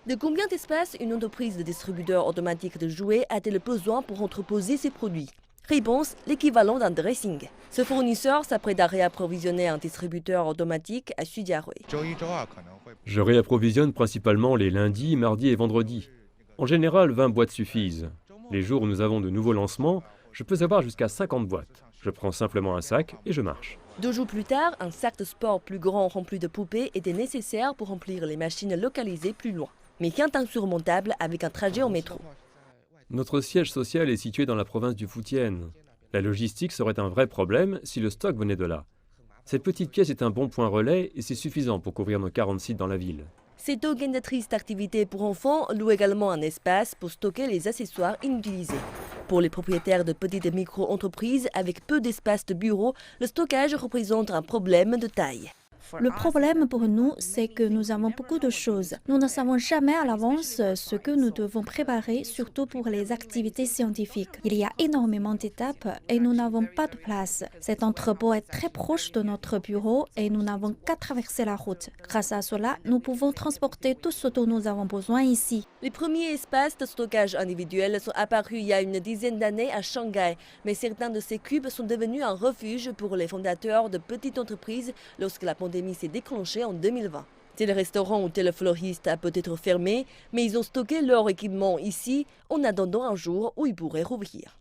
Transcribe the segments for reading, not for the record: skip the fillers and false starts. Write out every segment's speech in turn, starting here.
De combien d'espace une entreprise de distributeur automatique de jouets a-t-elle besoin pour entreposer ses produits? Réponse, l'équivalent d'un dressing. Ce fournisseur s'apprête à réapprovisionner un distributeur automatique à Xujiahui. Je réapprovisionne principalement les lundis, mardis et vendredis. En général, 20 boîtes suffisent. Les jours où nous avons de nouveaux lancements, je peux avoir jusqu'à 50 boîtes. Je prends simplement un sac et je marche. 2 jours plus tard, un sac de sport plus grand rempli de poupées était nécessaire pour remplir les machines localisées plus loin. Mais rien d'insurmontable avec un trajet en métro. Notre siège social est situé dans la province du Fujian. La logistique serait un vrai problème si le stock venait de là. Cette petite pièce est un bon point relais et c'est suffisant pour couvrir nos 40 sites dans la ville. Cette organisatrice d'activités pour enfants loue également un espace pour stocker les accessoires inutilisés. Pour les propriétaires de petites micro-entreprises avec peu d'espace de bureau, le stockage représente un problème de taille. Le problème pour nous, c'est que nous avons beaucoup de choses. Nous ne savons jamais à l'avance ce que nous devons préparer, surtout pour les activités scientifiques. Il y a énormément d'étapes et nous n'avons pas de place. Cet entrepôt est très proche de notre bureau et nous n'avons qu'à traverser la route. Grâce à cela, nous pouvons transporter tout ce dont nous avons besoin ici. Les premiers espaces de stockage individuels sont apparus il y a une dizaine d'années à Shanghai, mais certains de ces cubes sont devenus un refuge pour les fondateurs de petites entreprises lorsque la pandémie s'est déclenchée en 2020. Tel restaurant ou tel fleuriste a peut-être fermé, mais ils ont stocké leur équipement ici en attendant un jour où ils pourraient rouvrir.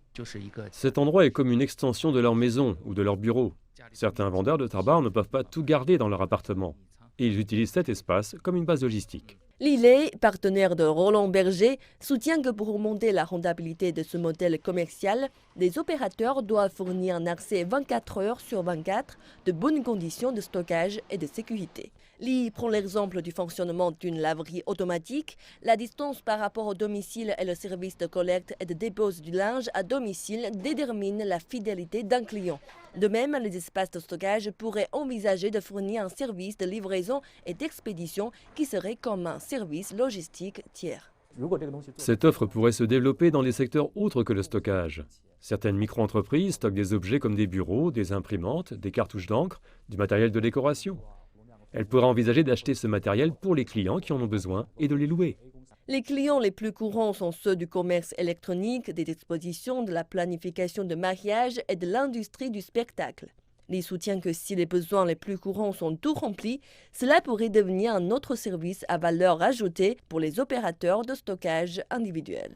Cet endroit est comme une extension de leur maison ou de leur bureau. Certains vendeurs de tabac ne peuvent pas tout garder dans leur appartement. Et ils utilisent cet espace comme une base logistique. Lillet, partenaire de Roland Berger, soutient que pour augmenter la rentabilité de ce modèle commercial, les opérateurs doivent fournir un accès 24 heures sur 24 de bonnes conditions de stockage et de sécurité. Li prend l'exemple du fonctionnement d'une laverie automatique. La distance par rapport au domicile et le service de collecte et de dépose du linge à domicile détermine la fidélité d'un client. De même, les espaces de stockage pourraient envisager de fournir un service de livraison et d'expédition qui serait comme un service logistique tiers. Cette offre pourrait se développer dans des secteurs autres que le stockage. Certaines micro-entreprises stockent des objets comme des bureaux, des imprimantes, des cartouches d'encre, du matériel de décoration. Elle pourra envisager d'acheter ce matériel pour les clients qui en ont besoin et de les louer. Les clients les plus courants sont ceux du commerce électronique, des expositions, de la planification de mariage et de l'industrie du spectacle. Il soutient que si les besoins les plus courants sont tout remplis, cela pourrait devenir un autre service à valeur ajoutée pour les opérateurs de stockage individuels.